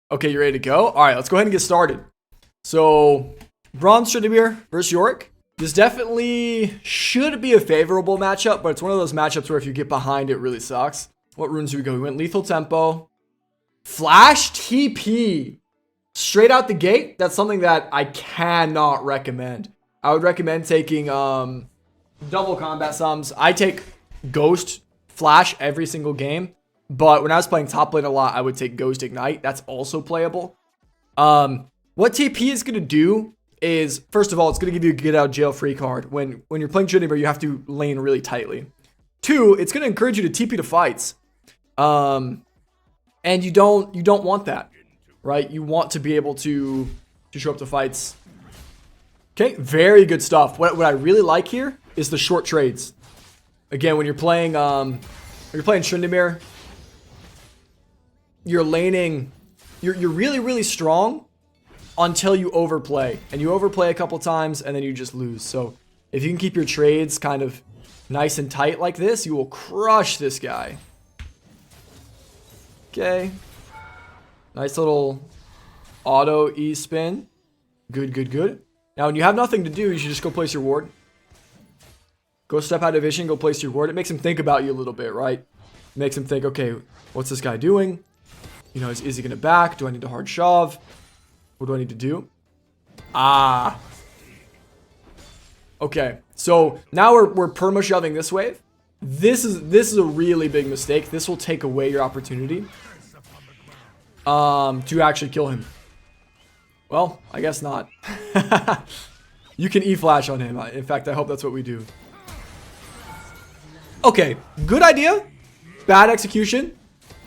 Okay, you ready to go? All right, let's go ahead and get started. So, Bronze Tryndamere versus Yorick. This definitely should be a favorable matchup, but it's one of those matchups where if you get behind, it really sucks. What runes do we go? We went Lethal Tempo. Flash TP. Straight out the gate, that's something that I cannot recommend. I would recommend taking double combat sums. I take Ghost Flash every single game. But when I was playing top lane a lot, I would take Ghost Ignite. That's also playable. What TP is going to do is, first of all, it's going to give you a get out of jail free card. When you're playing Tryndamere, you have to lane really tightly. Two, it's going to encourage you to TP to fights. And you don't want that, right? You want to be able to show up to fights. Okay, very good stuff. What I really like here is the short trades. Again, when you're playing Tryndamere, you're laning, you're really, really strong until you overplay. And you overplay a couple times and then you just lose. So if you can keep your trades kind of nice and tight like this, you will crush this guy. Okay. Nice little auto E-spin. Good, good, good. Now, when you have nothing to do, you should just go place your ward. Go step out of vision, go place your ward. It makes him think about you a little bit, right? It makes him think, okay, what's this guy doing? You know, is he going to back? Do I need to hard shove? What do I need to do? Ah. Okay, so now we're perma shoving this wave. This is a really big mistake. This will take away your opportunity to actually kill him. Well, I guess not. You can E-flash on him. In fact, I hope that's what we do. Okay, good idea. Bad execution.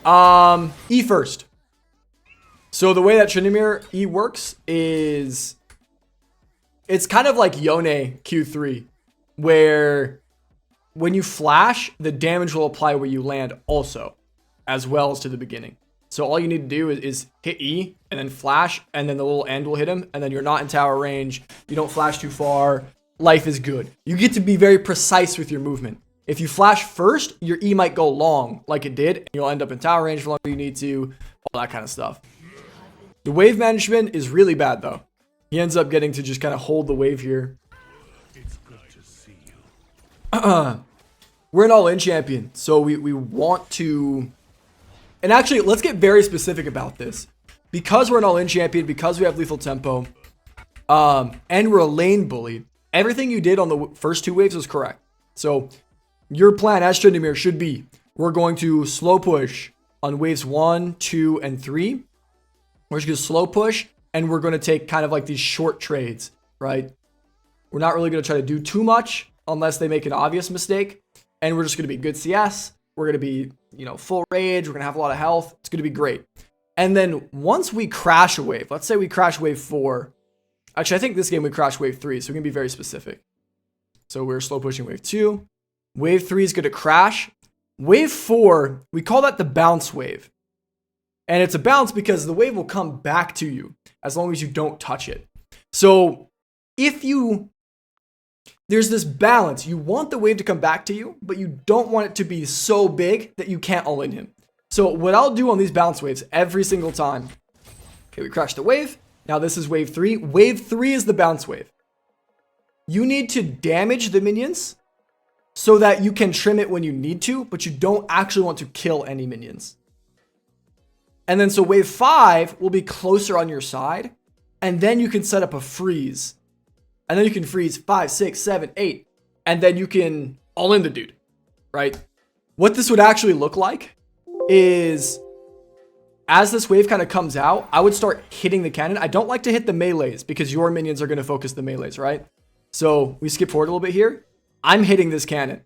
E first. So the way that Tryndamere E works is it's kind of like Yone Q3, where when you flash, the damage will apply where you land also, as well as to the beginning. So all you need to do is hit E and then flash, and then the little end will hit him, and then you're not in tower range. You don't flash too far. Life is good. You get to be very precise with your movement. If you flash first, your E might go long like it did, and you'll end up in tower range for longer you need to, all that kind of stuff. The wave management is really bad though. He ends up getting to just kind of hold the wave here. It's good to see you. We're an all-in champion, so we want to... And actually, let's get very specific about this. Because we're an all-in champion, because we have lethal tempo, and we're a lane bully, everything you did on the first two waves was correct. So your plan as Tryndamere should be, we're going to slow push on waves 1, 2, and 3. We're just going to slow push, and we're going to take kind of like these short trades, right? We're not really going to try to do too much unless they make an obvious mistake. And we're just going to be good CS. We're going to be, you know, full rage. We're going to have a lot of health. It's going to be great. And then once we crash a wave, let's say we crash wave 4. Actually, I think this game we crash wave 3, so we're going to be very specific. So we're slow pushing wave 2. Wave 3 is going to crash. Wave 4, we call that the bounce wave. And it's a bounce because the wave will come back to you as long as you don't touch it. So there's this balance. You want the wave to come back to you, but you don't want it to be so big that you can't all-in him. So what I'll do on these bounce waves every single time. Okay, we crashed the wave. Now this is wave 3. Wave 3 is the bounce wave. You need to damage the minions so that you can trim it when you need to, but you don't actually want to kill any minions. And then so wave 5 will be closer on your side, and then you can set up a freeze. And then you can freeze 5, 6, 7, 8, and then you can all in the dude, right? What this would actually look like is as this wave kind of comes out, I would start hitting the cannon. I don't like to hit the melees because your minions are going to focus the melees, right? So we skip forward a little bit here. I'm hitting this cannon.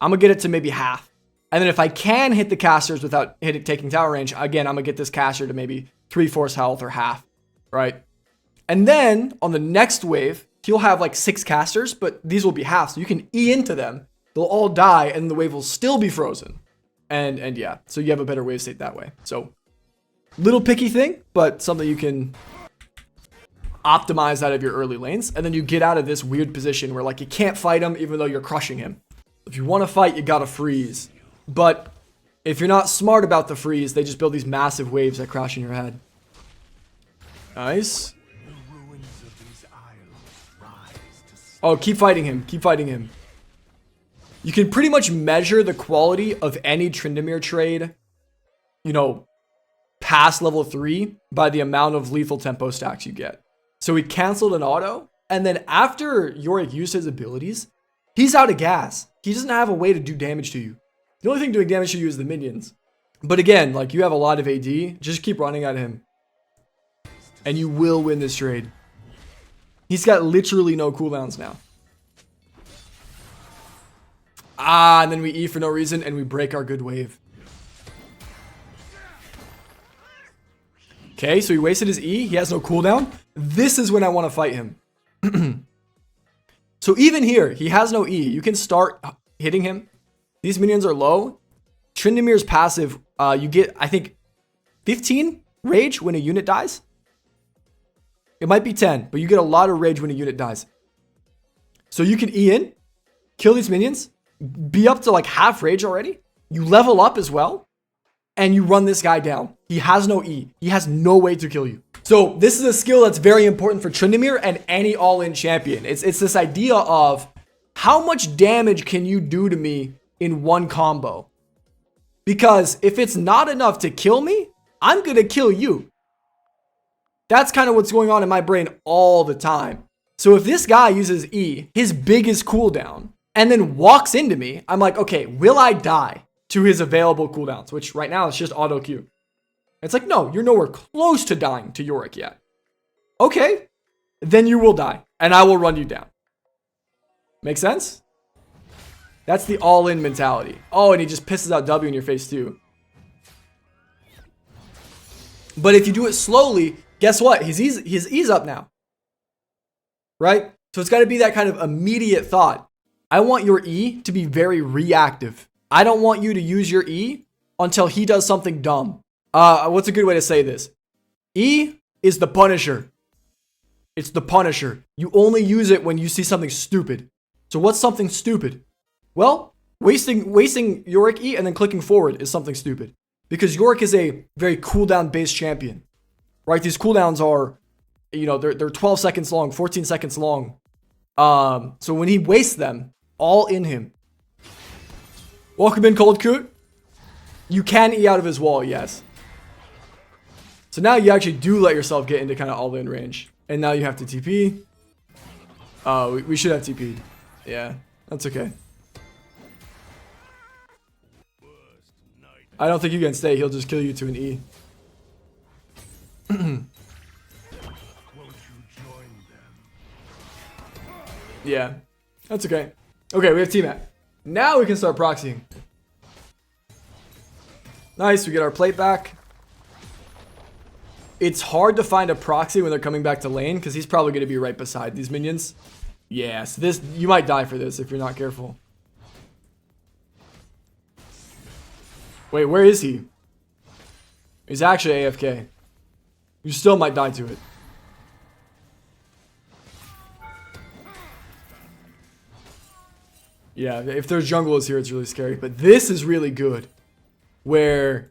I'm going to get it to maybe half. And then if I can hit the casters without taking tower range, again, I'm going to get this caster to maybe 3/4 health or half, right? And then on the next wave, he'll have like 6 casters, but these will be half. So you can E into them. They'll all die and the wave will still be frozen. And yeah, so you have a better wave state that way. So little picky thing, but something you can optimize out of your early lanes. And then you get out of this weird position where like you can't fight him even though you're crushing him. If you want to fight, you got to freeze. But If you're not smart about the freeze, they just build these massive waves that crash in your head. Nice. Oh, keep fighting him. Keep fighting him. You can pretty much measure the quality of any Tryndamere trade, you know, past level 3 by the amount of lethal tempo stacks you get. So he canceled an auto, and then after Yorick used his abilities, he's out of gas. He doesn't have a way to do damage to you. The only thing doing damage to you is the minions. But again, like, you have a lot of AD, just keep running at him. And you will win this trade. He's got literally no cooldowns now. Ah, and then we E for no reason, and we break our good wave. Okay, so he wasted his E. He has no cooldown. This is when I want to fight him. So even here, he has no E. You can start hitting him. These minions are low. Tryndamere's passive, you get, I think, 15 rage when a unit dies. It might be 10, but you get a lot of rage when a unit dies. So you can E in, kill these minions, be up to like half rage already. You level up as well, and you run this guy down. He has no E. He has no way to kill you. So this is a skill that's very important for Tryndamere and any all-in champion. It's this idea of how much damage can you do to me in one combo? Because if it's not enough to kill me, I'm going to kill you. That's kind of what's going on in my brain all the time. So if this guy uses E, his biggest cooldown, and then walks into me, I'm like, okay, will I die to his available cooldowns? Which right now it's just auto Q. It's like, no, you're nowhere close to dying to Yorick yet. Okay, then you will die, and I will run you down. Make sense? That's the all-in mentality. Oh, and he just pisses out W in your face too. But if you do it slowly, guess what? His E's up now. Right? So it's got to be that kind of immediate thought. I want your E to be very reactive. I don't want you to use your E until he does something dumb. What's a good way to say this? E is the Punisher. It's the Punisher. You only use it when you see something stupid. So what's something stupid? Well, wasting Yorick E and then clicking forward is something stupid. Because Yorick is a very cooldown based champion. Right? These cooldowns are, you know, they're 12 seconds long, 14 seconds long. So when he wastes them, all in him. Welcome in, Cold Coot. You can E out of his wall, yes. So now you actually do let yourself get into kind of all in range. And now you have to TP. We should have TP'd. Yeah, that's okay. I don't think you can stay. He'll just kill you to an E. Yeah, that's okay. Okay, we have T-Mat. Now we can start proxying. Nice, we get our plate back. It's hard to find a proxy when they're coming back to lane because he's probably going to be right beside these minions. Yes, this, you might die for this if you're not careful. Wait, where is he? He's actually AFK. You still might die to it. Yeah, if their jungle is here, it's really scary. But this is really good. Where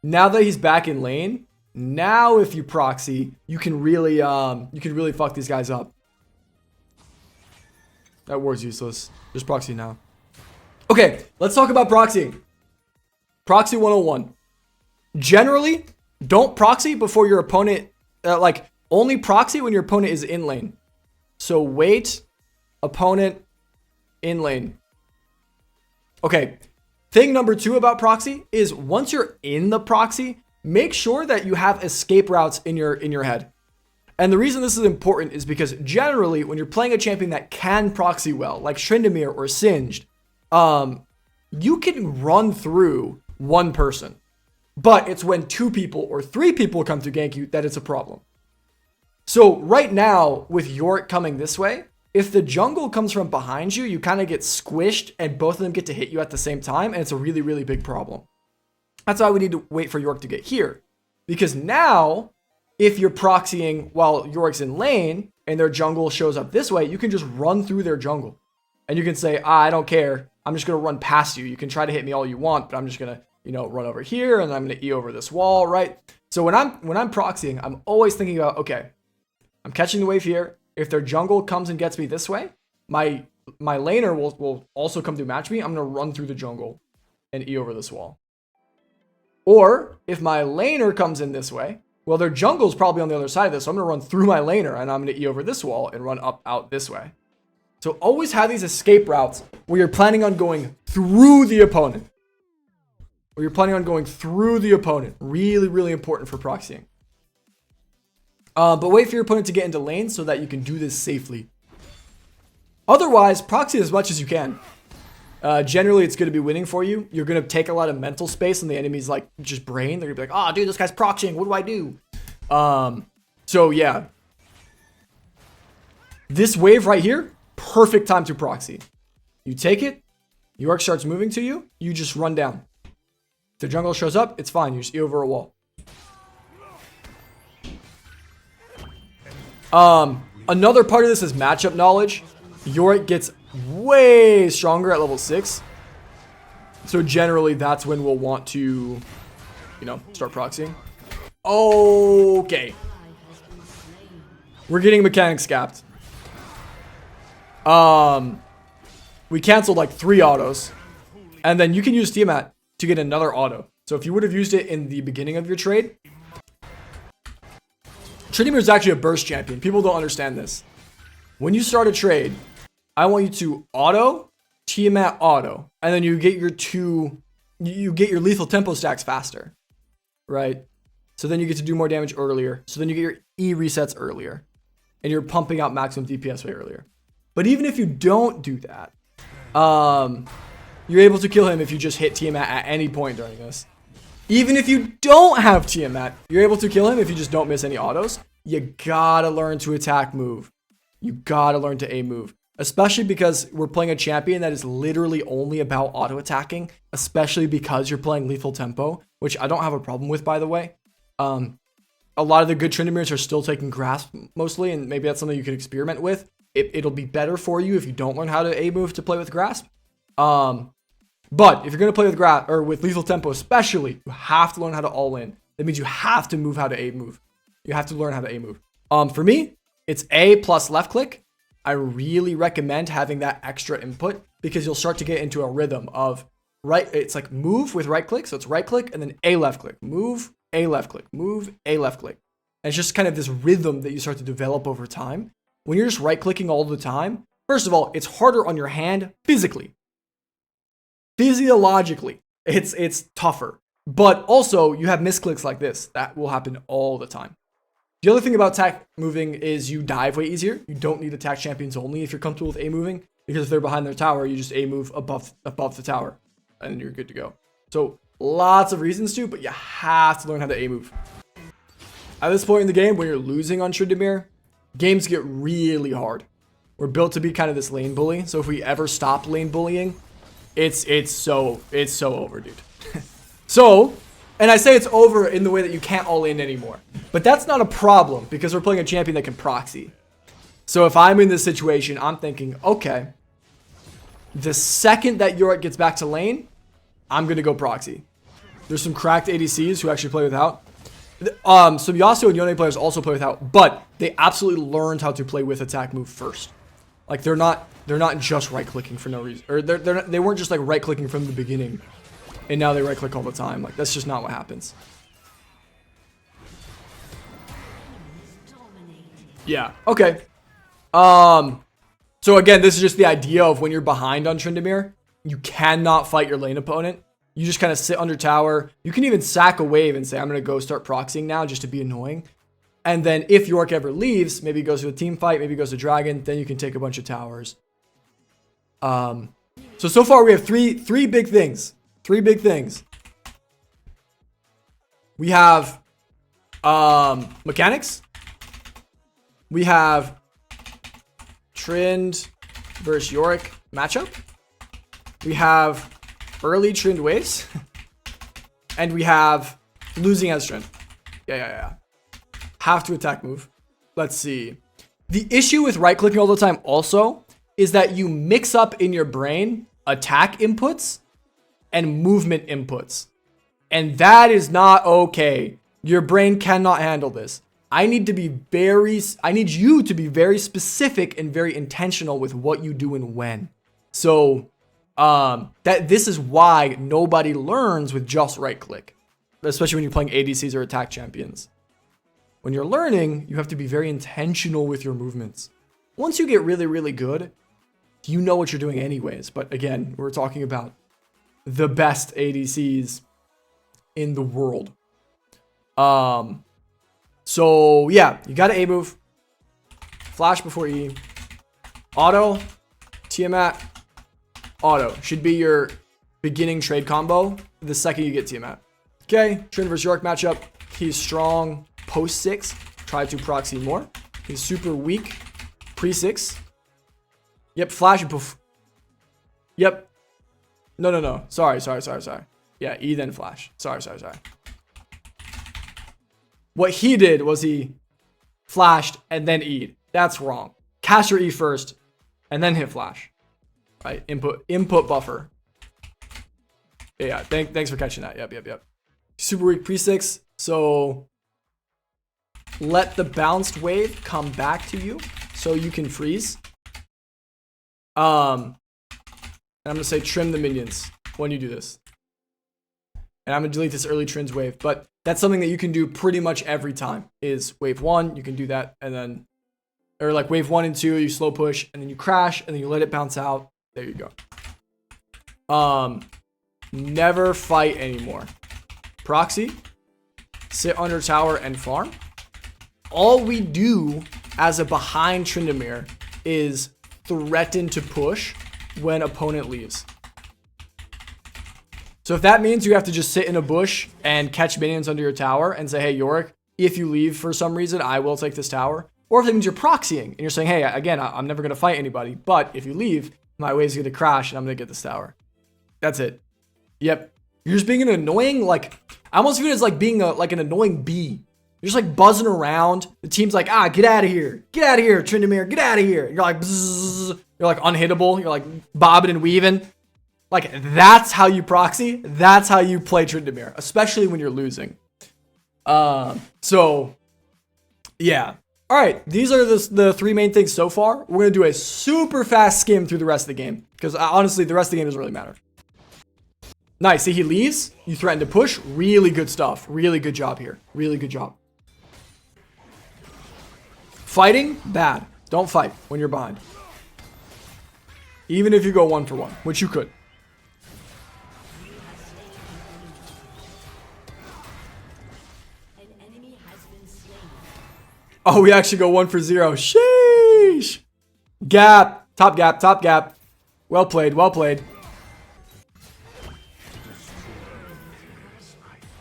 now that he's back in lane, now if you proxy, you can really fuck these guys up. That ward's useless. Just proxy now. Okay, let's talk about proxying. Proxy 101. Generally, don't proxy before your opponent, only proxy when your opponent is in lane. So wait, opponent, in lane. Okay, thing number 2 about proxy is once you're in the proxy, make sure that you have escape routes in your head. And the reason this is important is because generally when you're playing a champion that can proxy well, like Tryndamere or Singed, you can run through one person. But it's when 2 people or 3 people come to gank you that it's a problem. So right now with Yorick coming this way, if the jungle comes from behind you, you kind of get squished and both of them get to hit you at the same time. And it's a really, really big problem. That's why we need to wait for Yorick to get here. Because now, if you're proxying while Yorick's in lane and their jungle shows up this way, you can just run through their jungle. And you can say, I don't care. I'm just going to run past you. You can try to hit me all you want, but I'm just going to, you know, run over here, and I'm going to E over this wall, right? So when I'm proxying, I'm always thinking about, okay, I'm catching the wave here. If their jungle comes and gets me this way, my laner will also come to match me. I'm going to run through the jungle and E over this wall. Or if my laner comes in this way, well, their jungle's probably on the other side of this, so I'm going to run through my laner, and I'm going to E over this wall and run up out this way. So always have these escape routes where you're planning on going through the opponent. Really, really important for proxying. But wait for your opponent to get into lane so that you can do this safely. Otherwise, proxy as much as you can. Generally, it's going to be winning for you. You're going to take a lot of mental space in the enemy's like just brain. They're going to be like, oh, dude, this guy's proxying. What do I do? So yeah. This wave right here, perfect time to proxy. You take it. Yorick starts moving to you. You just run down. If the jungle shows up, it's fine. You just E over a wall. Another part of this is matchup knowledge. Yorick gets way stronger at level 6. So generally that's when we'll want to, you know, start proxying. Okay. We're getting mechanics capped. We canceled like 3 autos. And then you can use Tiamat to get another auto. So if you would have used it in the beginning of your trade, Tryndamere is actually a burst champion. People don't understand this. When you start a trade, I want you to auto, Tiamat auto, and then you get your lethal tempo stacks faster, right? So then you get to do more damage earlier. So then you get your E resets earlier, and you're pumping out maximum DPS way earlier. But even if you don't do that, you're able to kill him if you just hit Tiamat at any point during this. Even if you don't have Tiamat, you're able to kill him if you just don't miss any autos. You gotta learn to attack move. You gotta learn to A move. Especially because we're playing a champion that is literally only about auto attacking. Especially because you're playing lethal tempo, which I don't have a problem with, by the way. A lot of the good Tryndameres are still taking grasp mostly, and maybe that's something you could experiment with. It'll be better for you if you don't learn how to A move to play with grasp. But if you're going to play with grasp or with lethal tempo especially, you have to learn how to all in. That means you have to move how to A move. You have to learn how to A move. For me, it's A plus left click. I really recommend having that extra input because you'll start to get into a rhythm of it's like move with right click. So it's right click and then A left click, move, A left click, move, A left click. And it's just kind of this rhythm that you start to develop over time. When you're just right clicking all the time, first of all, it's harder on your hand physically. Physiologically, it's tougher. But also, you have misclicks like this. That will happen all the time. The other thing about attack moving is you dive way easier. You don't need attack champions only if you're comfortable with A moving. Because if they're behind their tower, you just A move above the tower. And you're good to go. So, lots of reasons to, but you have to learn how to A move. At this point in the game, when you're losing on Tryndamere, games get really hard. We're built to be kind of this lane bully. So if we ever stop lane bullying, it's so over, dude. So, and I say it's over in the way that you can't all in anymore. But that's not a problem because we're playing a champion that can proxy. So if I'm in this situation, I'm thinking, okay, the second that Yorick gets back to lane, I'm going to go proxy. There's some cracked ADCs who actually play without. Some Yasuo and Yone players also play without, but they absolutely learned how to play with attack move first. Like they're not just right clicking for no reason, or they weren't just like right clicking from the beginning, and now they right click all the time. Like that's just not what happens. Yeah. Okay. So again, this is just the idea of when you're behind on Tryndamere, you cannot fight your lane opponent. You just kind of sit under tower. You can even sack a wave and say, I'm going to go start proxying now just to be annoying. And then if Yorick ever leaves, maybe he goes to a team fight, maybe he goes to Dragon, then you can take a bunch of towers. So far we have three big things. 3 big things. We have mechanics. We have Trynd versus Yorick matchup. We have early Trynd waves. And we have losing as Trynd. Yeah. Have to attack move. Let's see. The issue with right clicking all the time also is that you mix up in your brain attack inputs and movement inputs. And that is not okay. Your brain cannot handle this. I need you to be very specific and very intentional with what you do and when. So, this is why nobody learns with just right click, especially when you're playing ADCs or attack champions. When you're learning, you have to be very intentional with your movements. Once you get really, really good, you know what you're doing anyways. But again, we're talking about the best ADCs in the world. So yeah, you got to A move, flash before E, auto, Tiamat, auto should be your beginning trade combo the second you get Tiamat. Okay, Trynd versus Yorick matchup. He's strong post 6. Try to proxy more. He's super weak pre 6. Yep, flash and poof. Yep. No. Sorry. Yeah, E then flash. Sorry. What he did was he flashed and then E'd. That's wrong. Cast your E first and then hit flash. Right? Input buffer. Yeah, thanks for catching that. Yep. Super weak pre 6. So let the bounced wave come back to you so you can freeze. And I'm gonna say trim the minions when you do this. And I'm gonna delete this early Trynd's wave, but that's something that you can do pretty much every time. Is wave 1, you can do that, and then, or like wave 1 and 2, you slow push, and then you crash, and then you let it bounce out. There you go. Never fight anymore. Proxy, sit under tower and farm. All we do as a behind Tryndamere is threaten to push when opponent leaves. So if that means you have to just sit in a bush and catch minions under your tower and say, hey, Yorick, if you leave for some reason, I will take this tower. Or if that means you're proxying and you're saying, hey, again, I'm never going to fight anybody, but if you leave, my wave's going to crash and I'm going to get this tower. That's it. Yep. You're just being an annoying, like, I almost view it as like being like an annoying bee. You're just like buzzing around. The team's like, get out of here. Get out of here, Tryndamere. Get out of here. You're like, bzzz. You're like unhittable. You're like bobbing and weaving. Like, that's how you proxy. That's how you play Tryndamere, especially when you're losing. So, yeah. All right, these are the 3 main things so far. We're going to do a super fast skim through the rest of the game because honestly, the rest of the game doesn't really matter. Nice. See, he leaves. You threaten to push. Really good stuff. Really good job here. Really good job. Fighting, bad. Don't fight when you're behind. Even if you go 1 for 1, which you could. Oh, we actually go 1 for 0. Sheesh. Gap. Top gap. Well played.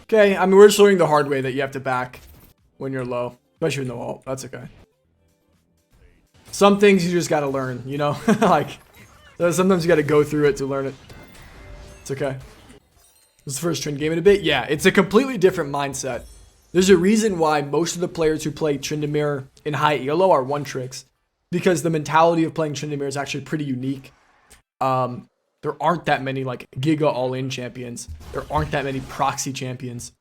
Okay, I mean, we're just learning the hard way that you have to back when you're low. Especially in the ult. That's okay. Some things you just gotta learn, you know? Like, sometimes you gotta go through it to learn it. It's okay. This is the first Trynd game in a bit. Yeah, it's a completely different mindset. There's a reason why most of the players who play Tryndamere in high elo are one tricks. Because the mentality of playing Tryndamere is actually pretty unique. There aren't that many like Giga all-in champions. There aren't that many proxy champions.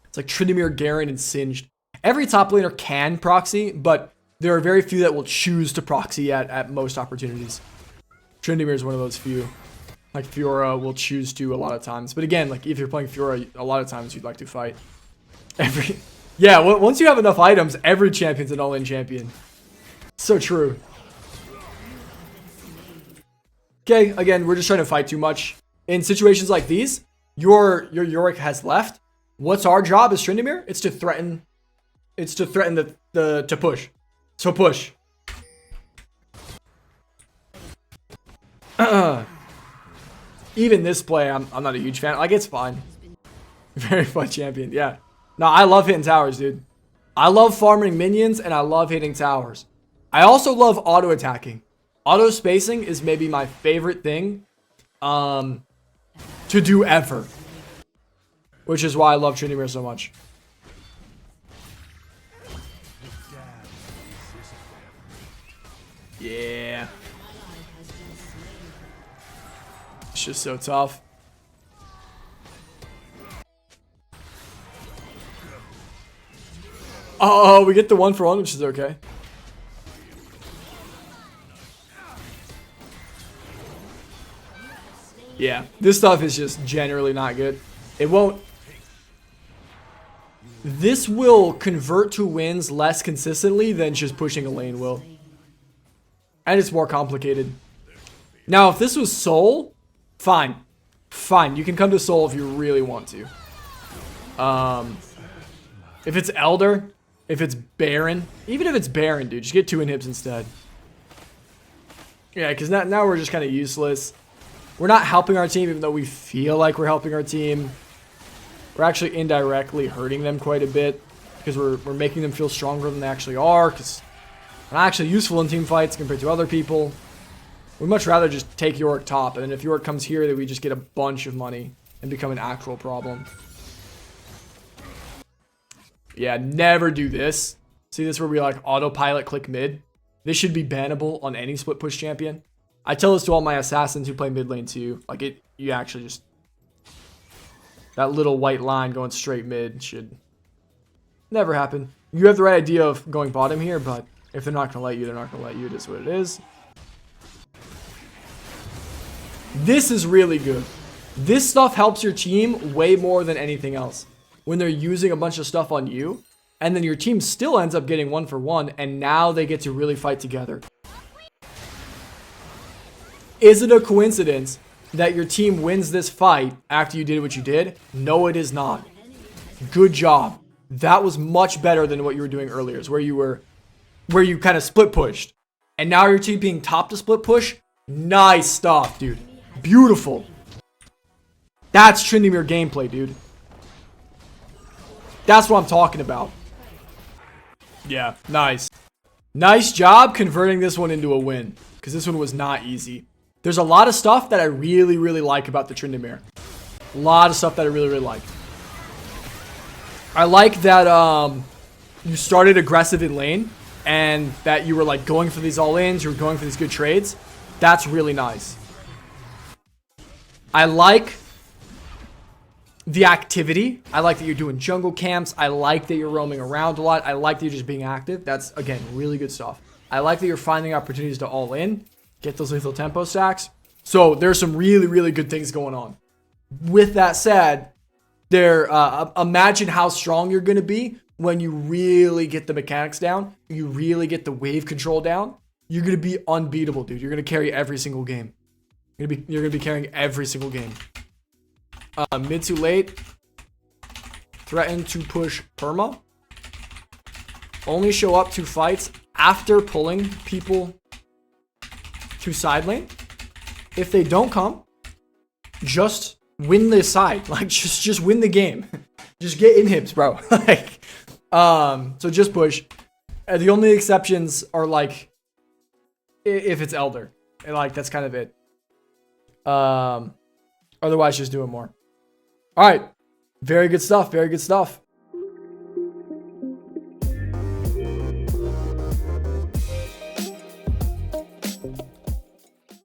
It's like Tryndamere, Garen, and Singed. Every top laner can proxy, but there are very few that will choose to proxy at most opportunities. Tryndamere is one of those few. Like Fiora will choose to a lot of times. But again, like if you're playing Fiora, a lot of times you'd like to fight. Yeah, once you have enough items, every champion's an all-in champion. So true. Okay, again, we're just trying to fight too much. In situations like these, your Yorick has left. What's our job as Tryndamere? It's to threaten. It's to threaten to push. So push. Even this play, I'm not a huge fan. Like, it's fine. Very fun champion. Yeah. No, I love hitting towers, dude. I love farming minions and I love hitting towers. I also love auto attacking. Auto spacing is maybe my favorite thing to do ever. Which is why I love Tryndamere so much. Yeah. It's just so tough. Oh, we get the 1-for-1, which is okay. Yeah, this stuff is just generally not good. It won't... This will convert to wins less consistently than just pushing a lane will. And it's more complicated. Now, if this was Soul, fine. Fine, you can come to Soul if you really want to. If it's Elder, if it's Baron, even if it's Baron, dude, just get 2 inhibs instead. Yeah, because now we're just kind of useless. We're not helping our team, even though we feel like we're helping our team. We're actually indirectly hurting them quite a bit because we're making them feel stronger than they actually are, because we're not actually useful in team fights compared to other people. We'd much rather just take Yorick top, and then if Yorick comes here, then we just get a bunch of money and become an actual problem. Yeah, never do this. See this where we like autopilot click mid? This should be bannable on any split push champion. I tell this to all my assassins who play mid lane too. Like you actually just... That little white line going straight mid should never happen. You have the right idea of going bottom here, but if they're not going to let you, they're not going to let you. It is what it is. This is really good. This stuff helps your team way more than anything else. When they're using a bunch of stuff on you, and then your team still ends up getting 1-for-1, and now they get to really fight together. Is it a coincidence that your team wins this fight after you did what you did? No, it is not. Good job. That was much better than what you were doing earlier, where you kind of split pushed. And now your team being top to split push. Nice stuff, dude. Beautiful. That's Tryndamere gameplay, dude. That's what I'm talking about. Yeah, nice. Nice job converting this one into a win, because this one was not easy. There's a lot of stuff that I really, really like about the Tryndamere. A lot of stuff that I really, really like. I like that you started aggressive in lane, and that you were like going for these all-ins, you were going for these good trades. That's really nice. I like the activity. I like that you're doing jungle camps. I like that you're roaming around a lot. I like that you're just being active. That's, again, really good stuff. I like that you're finding opportunities to all in. Get those lethal tempo stacks. So there's some really, really good things going on. With that said, imagine how strong you're going to be when you really get the mechanics down. You really get the wave control down. You're going to be unbeatable, dude. You're going to carry every single game. You're going to be carrying every single game. Mid to late. Threaten to push perma. Only show up to fights after pulling people to side lane. If they don't come, just win the side. Like just win the game. Just get inhibs, bro. Like, so just push. The only exceptions are like if it's Elder. And like that's kind of it. Otherwise just doing more. All right. Very good stuff. Very good stuff.